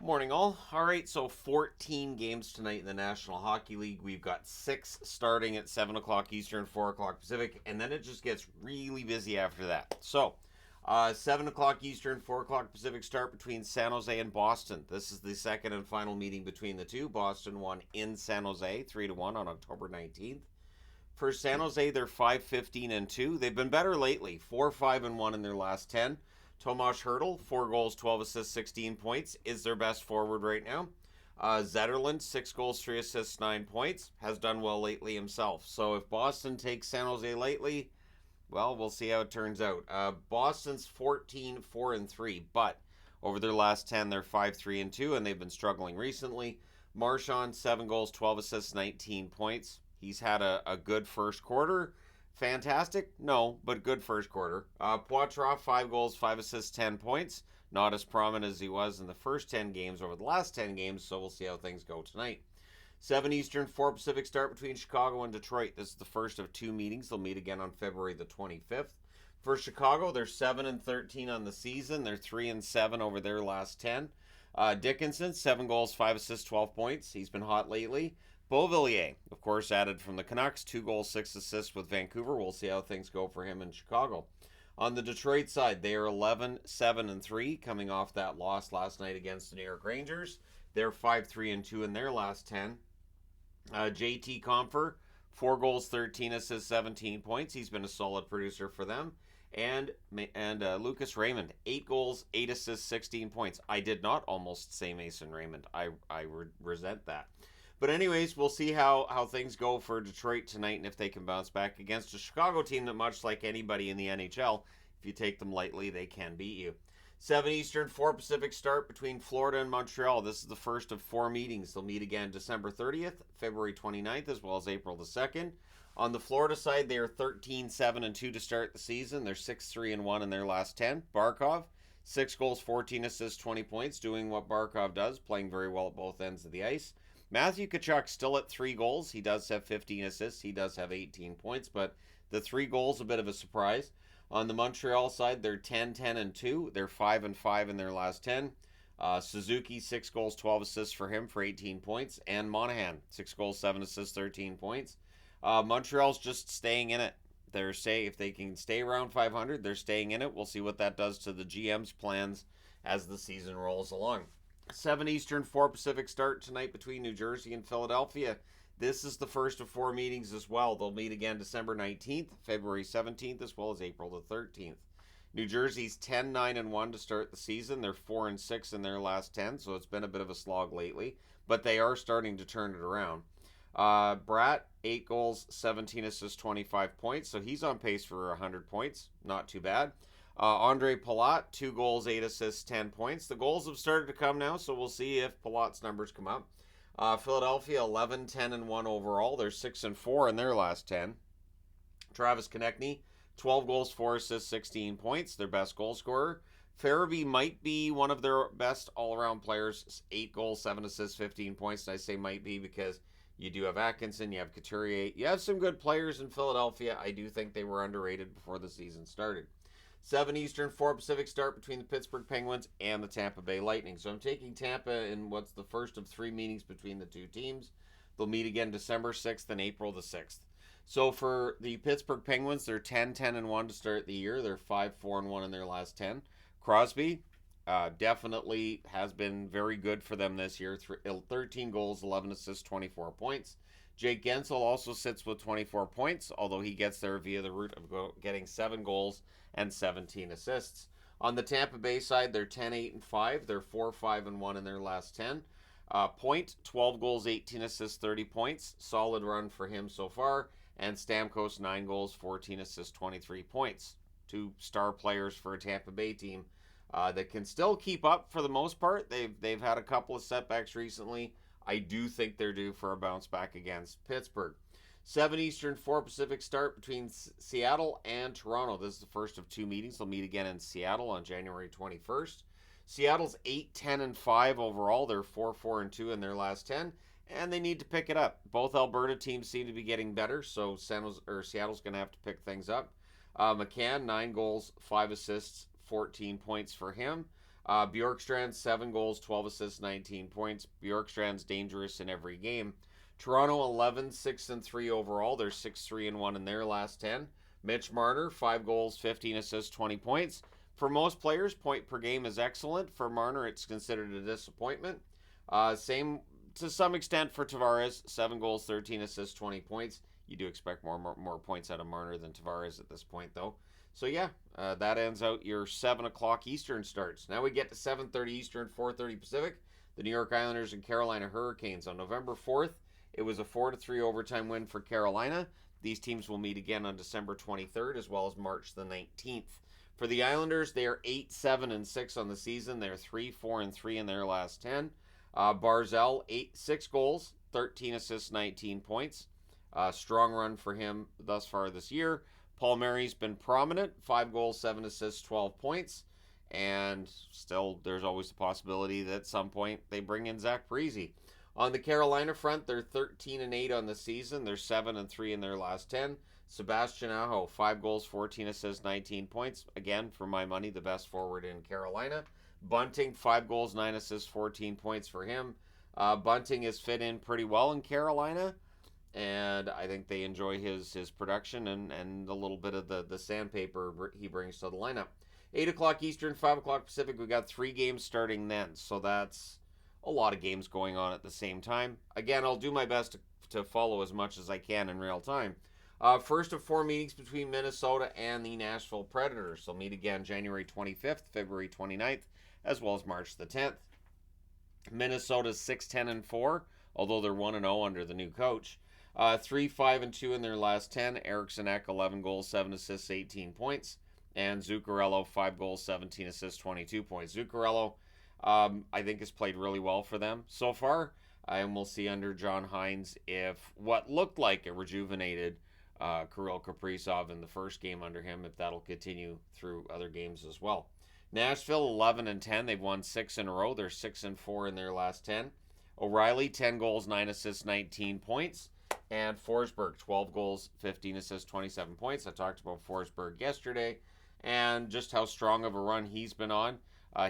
Morning, all. All right, so 14 games tonight in the National Hockey League. We've got 6 starting at 7 o'clock Eastern, 4 o'clock Pacific, and then it just gets really busy after that. So, 7 o'clock Eastern, 4 o'clock Pacific start between San Jose and Boston. This is the second and final meeting between the two. Boston won in San Jose 3-1 on October 19th. For San Jose, they're 5-15-2. They've been better lately, 4-5-1 in their last 10. Tomas Hertl, 4 goals, 12 assists, 16 points, is their best forward right now. Zetterlund, 6 goals, 3 assists, 9 points, has done well lately himself. So if Boston takes San Jose lightly, well, we'll see how it turns out. Boston's 14-4-3, but over their last 10, they're 5-3-2, and they've been struggling recently. Marchand, 7 goals, 12 assists, 19 points. He's had a good first quarter. Fantastic? No, but good first quarter. Poitras, 5 goals, 5 assists, 10 points. Not as prominent as he was in the first 10 games over the last 10 games, so we'll see how things go tonight. 7 Eastern, 4 Pacific start between Chicago and Detroit. This is the first of 2 meetings. They'll meet again on February the 25th. For Chicago, they're 7-13 on the season. They're 3-7 over their last 10. Dickinson, 7 goals, 5 assists, 12 points. He's been hot lately. Beauvillier, of course, added from the Canucks, 2 goals, 6 assists with Vancouver. We'll see how things go for him in Chicago. On the Detroit side, they are 11-7-3, coming off that loss last night against the New York Rangers. They're 5-3-2 in their last 10. JT Compher, 4 goals, 13 assists, 17 points. He's been a solid producer for them. And Lucas Raymond, 8 goals, 8 assists, 16 points. I did not almost say Mason Raymond. I resent that. But anyways, we'll see how things go for Detroit tonight and if they can bounce back against a Chicago team that, much like anybody in the NHL, if you take them lightly, they can beat you. 7 Eastern, 4 Pacific start between Florida and Montreal. This is the first of 4 meetings. They'll meet again December 30th, February 29th, as well as April the 2nd. On the Florida side, they are 13-7-2 to start the season. They're 6-3-1 in their last 10. Barkov, 6 goals, 14 assists, 20 points, doing what Barkov does, playing very well at both ends of the ice. Matthew Tkachuk still at 3 goals. He does have 15 assists. He does have 18 points, but the 3 goals a bit of a surprise. On the Montreal side, they're 10-10-2. They're 5-5 in their last 10. Suzuki, 6 goals, 12 assists for him for 18 points. And Monahan, 6 goals, 7 assists, 13 points. Montreal's just staying in it. If they can stay around 500, they're staying in it. We'll see what that does to the GM's plans as the season rolls along. 7 Eastern, 4 Pacific start tonight between New Jersey and Philadelphia. This is the first of 4 meetings as well. They'll meet again December 19th, February 17th, as well as April the 13th. New Jersey's 10-9-1 to start the season. They're 4-6 in their last 10, so it's been a bit of a slog lately, but they are starting to turn it around. Bratt, 8 goals, 17 assists, 25 points, so he's on pace for 100 points. Not too bad. Andre Palat, 2 goals, 8 assists, 10 points. The goals have started to come now, so we'll see if Palat's numbers come up. Philadelphia, 11-10-1 overall. They're 6-4 in their last 10. Travis Konechny, 12 goals, 4 assists, 16 points. Their best goal scorer. Farabee might be one of their best all-around players. 8 goals, 7 assists, 15 points. And I say might be because you do have Atkinson, you have Couturier. You have some good players in Philadelphia. I do think they were underrated before the season started. 7 Eastern, 4 Pacific start between the Pittsburgh Penguins and the Tampa Bay Lightning. So I'm taking Tampa in what's the first of 3 meetings between the two teams. They'll meet again December 6th and April the 6th. So for the Pittsburgh Penguins, they're 10-10-1 to start the year. They're 5-4-1 in their last 10. Crosby definitely has been very good for them this year. 13 goals, 11 assists, 24 points. Jake Gensel also sits with 24 points, although he gets there via the route of getting 7 goals and 17 assists. On the Tampa Bay side, they're 10-8-5. They're 4-5-1 in their last 10. Point, 12 goals, 18 assists, 30 points. Solid run for him so far. And Stamkos, 9 goals, 14 assists, 23 points. 2 star players for a Tampa Bay team that can still keep up for the most part. They've had a couple of setbacks recently. I do think they're due for a bounce back against Pittsburgh. 7 Eastern, 4 Pacific start between Seattle and Toronto. This is the first of 2 meetings. They'll meet again in Seattle on January 21st. Seattle's 8-10-5 overall. They're 4-4-2 in their last 10, and they need to pick it up. Both Alberta teams seem to be getting better, so Seattle's going to have to pick things up. McCann, 9 goals, 5 assists, 14 points for him. Bjorkstrand, 7 goals, 12 assists, 19 points. Bjorkstrand's dangerous in every game. Toronto, 11, 6-3 overall. They're 6-3-1 in their last 10. Mitch Marner, 5 goals, 15 assists, 20 points. For most players, point per game is excellent. For Marner, it's considered a disappointment. Same to some extent for Tavares, 7 goals, 13 assists, 20 points. You do expect more points out of Marner than Tavares at this point, though. So yeah, that ends out your 7 o'clock Eastern starts. Now we get to 7:30 Eastern, 4:30 Pacific. The New York Islanders and Carolina Hurricanes on November 4th. It was a 4-3 overtime win for Carolina. These teams will meet again on December 23rd as well as March the 19th. For the Islanders, they are 8-7-6 on the season. They're 3-4-3 in their last 10. Barzal, 6 goals, 13 assists, 19 points. Strong run for him thus far this year. Paul Mary's been prominent, 5 goals, 7 assists, 12 points. And still, there's always the possibility that at some point they bring in Zach Parise. On the Carolina front, they're 13-8 on the season. They're 7-3 in their last 10. Sebastian Aho, 5 goals, 14 assists, 19 points. Again, for my money, the best forward in Carolina. Bunting, 5 goals, 9 assists, 14 points for him. Bunting has fit in pretty well in Carolina, and I think they enjoy his production and a little bit of the sandpaper he brings to the lineup. 8 o'clock Eastern, 5 o'clock Pacific. We got 3 games starting then, so that's a lot of games going on at the same time. Again, I'll do my best to follow as much as I can in real time. First of 4 meetings between Minnesota and the Nashville Predators. They'll meet again January 25th, February 29th, as well as March the 10th. Minnesota's 6-10-4, although they're 1-0 under the new coach. 3-5-2 in their last 10. Eriksson Ek, 11 goals, 7 assists, 18 points. And Zuccarello, 5 goals, 17 assists, 22 points. Zuccarello, I think, has played really well for them so far. And we'll see under John Hines if what looked like a rejuvenated Kirill Kaprizov in the first game under him, if that'll continue through other games as well. Nashville, 11-10. They've won 6 in a row. They're 6-4 in their last 10. O'Reilly, 10 goals, 9 assists, 19 points. And Forsberg, 12 goals, 15 assists, 27 points. I talked about Forsberg yesterday and just how strong of a run he's been on.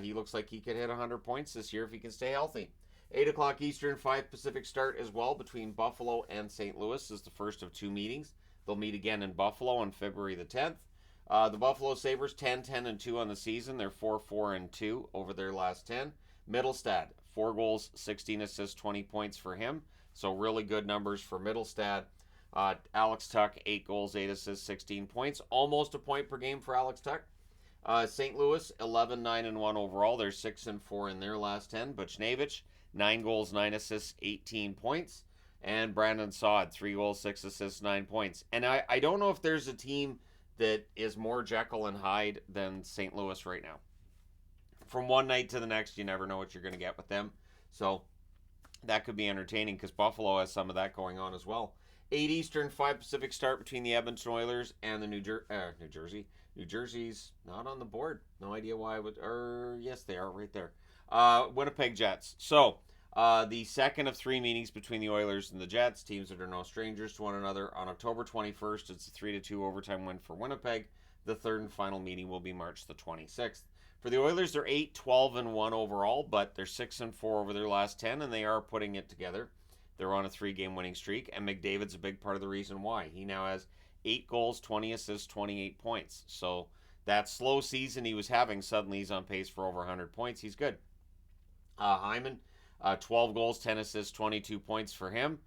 He looks like he could hit 100 points this year if he can stay healthy. 8 o'clock Eastern, 5 Pacific start as well between Buffalo and St. Louis is the first of 2 meetings. They'll meet again in Buffalo on February the 10th. The Buffalo Sabres, 10-10-2 on the season. They're 4-4-2 over their last 10. Middlestad, 4 goals, 16 assists, 20 points for him. So really good numbers for Middlestad. Alex Tuch, 8 goals, 8 assists, 16 points. Almost a point per game for Alex Tuch. St. Louis, 11-9-1 overall. They're 6-4 in their last 10. Buchnevich, 9 goals, 9 assists, 18 points. And Brandon Saad, 3 goals, 6 assists, 9 points. And I don't know if there's a team that is more Jekyll and Hyde than St. Louis right now. From one night to the next, you never know what you're going to get with them. So that could be entertaining because Buffalo has some of that going on as well. 8 Eastern, 5 Pacific start between the Edmonton Oilers and the New Jersey. New Jersey's not on the board. No idea why I would. Yes, they are right there. Winnipeg Jets. So the second of 3 meetings between the Oilers and the Jets, teams that are no strangers to one another. On October 21st, it's a 3-2 overtime win for Winnipeg. The third and final meeting will be March the 26th. For the Oilers, they're 8-12-1 overall, but they're 6-4 over their last 10, and they are putting it together. They're on a 3-game winning streak, and McDavid's a big part of the reason why. He now has 8 goals, 20 assists, 28 points. So that slow season he was having, suddenly he's on pace for over 100 points. He's good. Hyman, 12 goals, 10 assists, 22 points for him.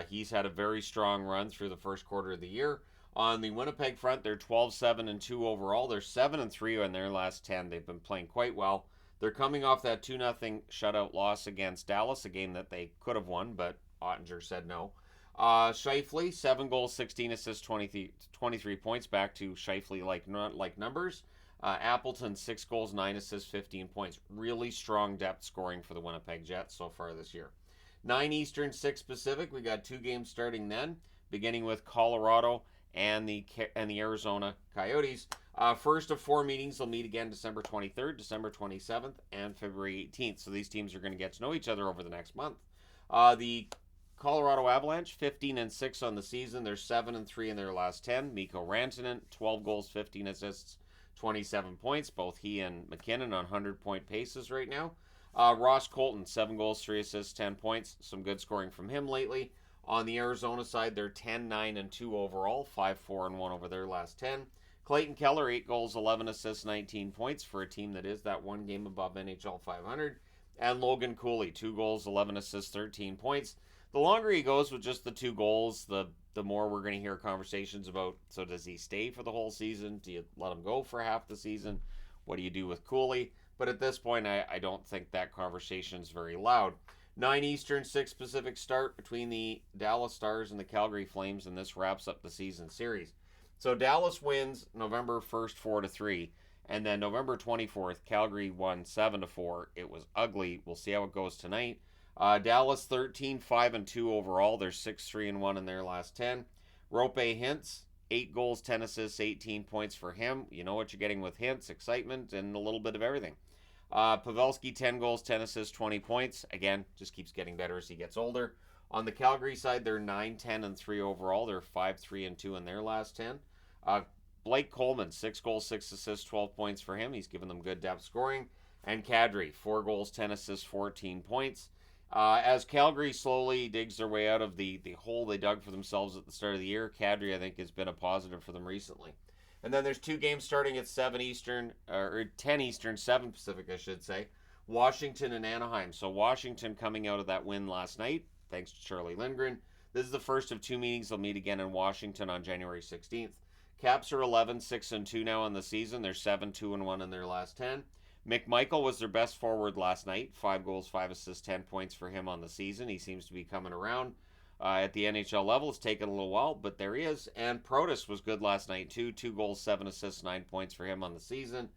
He's had a very strong run through the first quarter of the year. On the Winnipeg front, they're 12-7-2 overall. They're 7-3 in their last 10. They've been playing quite well. They're coming off that 2-0 shutout loss against Dallas, a game that they could have won, but Ottinger said no. Scheifele, 7 goals, 16 assists, 23 points, back to Scheifele-like numbers. Appleton, 6 goals, 9 assists, 15 points. Really strong depth scoring for the Winnipeg Jets so far this year. 9 Eastern, 6 Pacific. We got 2 games starting then, beginning with Colorado and the Arizona Coyotes. First of 4 meetings, they'll meet again December 23rd, December 27th, and February 18th. So these teams are going to get to know each other over the next month. The Colorado Avalanche, 15-6 on the season. They're 7-3 in their last 10. Mikko Rantanen, 12 goals, 15 assists, 27 points. Both he and McKinnon on 100-point paces right now. Ross Colton, 7 goals, 3 assists, 10 points. Some good scoring from him lately. On the Arizona side, they're 10-9-2 overall, 5-4-1 over their last 10. Clayton Keller, 8 goals, 11 assists, 19 points for a team that is that one game above NHL 500. And Logan Cooley, 2 goals, 11 assists, 13 points. The longer he goes with just the 2 goals, the more we're going to hear conversations about, so does he stay for the whole season? Do you let him go for half the season? What do you do with Cooley? But at this point, I don't think that conversation is very loud. 9 Eastern, 6 Pacific start between the Dallas Stars and the Calgary Flames, and this wraps up the season series. So Dallas wins November 1st, 4-3, and then November 24th, Calgary won 7-4. It was ugly. We'll see how it goes tonight. Dallas 13-5-2 overall. They're 6-3-1 in their last 10. Rope Hintz, 8 goals, 10 assists, 18 points for him. You know what you're getting with Hintz, excitement and a little bit of everything. Pavelski, 10 goals, 10 assists, 20 points. Again, just keeps getting better as he gets older. On the Calgary side, they're 9-10-3 overall. They're 5-3-2 in their last 10. Blake Coleman, 6 goals, 6 assists, 12 points for him. He's given them good depth scoring. And Kadri, 4 goals, 10 assists, 14 points. As Calgary slowly digs their way out of the hole they dug for themselves at the start of the year, Kadri, I think, has been a positive for them recently. And then there's 2 games starting at 7 Eastern, or 10 Eastern, 7 Pacific, I should say. Washington and Anaheim. So Washington coming out of that win last night, thanks to Charlie Lindgren. This is the first of 2 meetings. They'll meet again in Washington on January 16th. Caps are 11-6-2 now on the season. They're 7-2-1 in their last 10. McMichael was their best forward last night. 5 goals, 5 assists, 10 points for him on the season. He seems to be coming around at the NHL level. It's taken a little while, but there he is. And Protas was good last night too. 2 goals, 7 assists, 9 points for him on the season.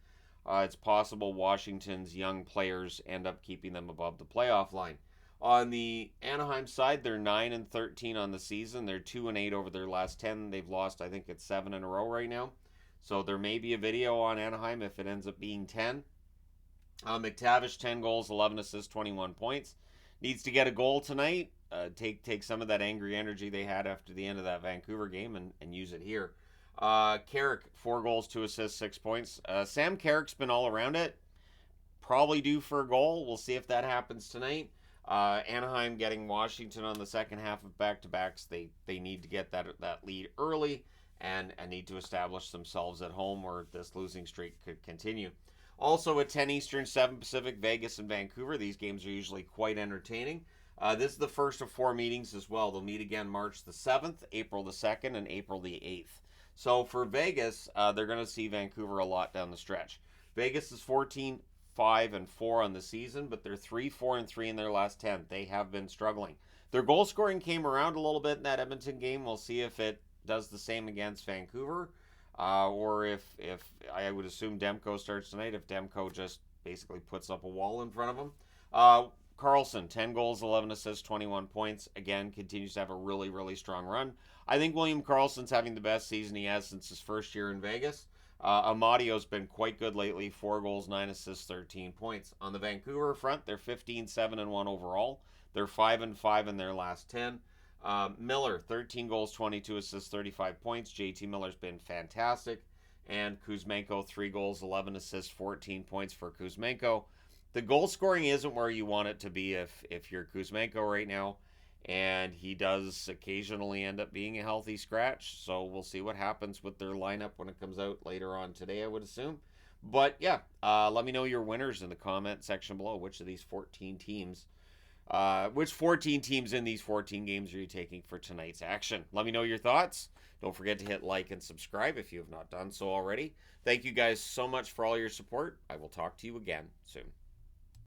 It's possible Washington's young players end up keeping them above the playoff line. On the Anaheim side, they're 9-13 on the season. They're 2-8 over their last 10. They've lost, I think it's 7 in a row right now. So there may be a video on Anaheim if it ends up being 10. McTavish, 10 goals, 11 assists, 21 points. Needs to get a goal tonight. Take some of that angry energy they had after the end of that Vancouver game and use it here. Carrick, 4 goals, 2 assists, 6 points. Sam Carrick's been all around it. Probably due for a goal. We'll see if that happens tonight. Anaheim getting Washington on the second half of back-to-backs. They need to get that lead early and need to establish themselves at home, or this losing streak could continue. Also at 10 Eastern, 7 Pacific, Vegas and Vancouver. These games are usually quite entertaining. This is the first of 4 meetings as well. They'll meet again March the 7th, April the 2nd, and April the 8th. So for Vegas, they're going to see Vancouver a lot down the stretch. Vegas is 14-5-4 on the season, but they're 3-4-3 in their last 10. They have been struggling. Their goal scoring came around a little bit in that Edmonton game. We'll see if it does the same against Vancouver. Or if I would assume Demko starts tonight, if Demko just basically puts up a wall in front of him. Carlson, 10 goals, 11 assists, 21 points. Again, continues to have a really, really strong run. I think William Karlsson's having the best season he has since his first year in Vegas. Amadio's been quite good lately, 4 goals, 9 assists, 13 points. On the Vancouver front, they're 15-7-1 overall. They're 5-5 in their last 10. Miller, 13 goals, 22 assists, 35 points. JT Miller's been fantastic. And Kuzmenko, 3 goals, 11 assists, 14 points for Kuzmenko. The goal scoring isn't where you want it to be if you're Kuzmenko right now. And he does occasionally end up being a healthy scratch. So we'll see what happens with their lineup when it comes out later on today, I would assume. But yeah, let me know your winners in the comment section below. Which 14 teams in these 14 games are you taking for tonight's action? Let me know your thoughts. Don't forget to hit like and subscribe if you have not done so already. Thank you guys so much for all your support. I will talk to you again soon.